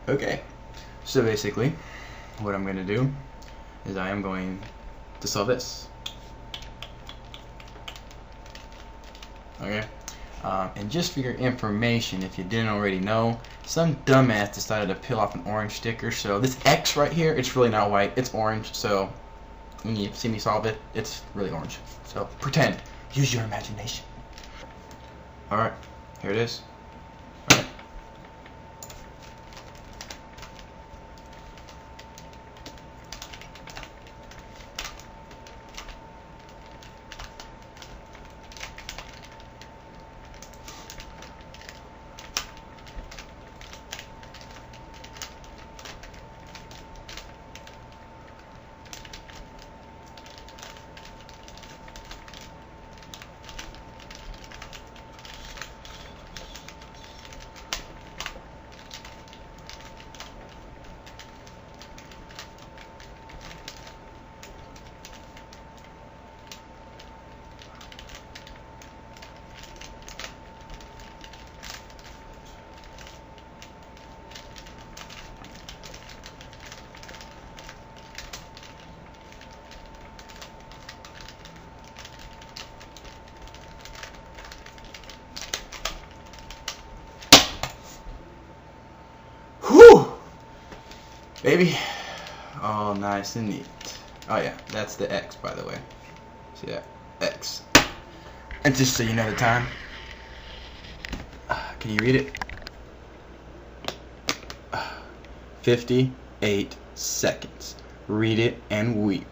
Okay, so basically what I'm going to do is I am going to solve this. Okay, and just for your information, if you didn't already know, some dumbass decided to peel off an orange sticker. So this X right here, it's really not white, it's orange. So when you see me solve it, it's really orange. So pretend, use your imagination. Alright, here it is. Alright. Whew! Baby. All nice and neat. Oh yeah, that's the X, by the way. See that? X. And just so you know the time. Can you read it? 58 seconds. Read it and weep.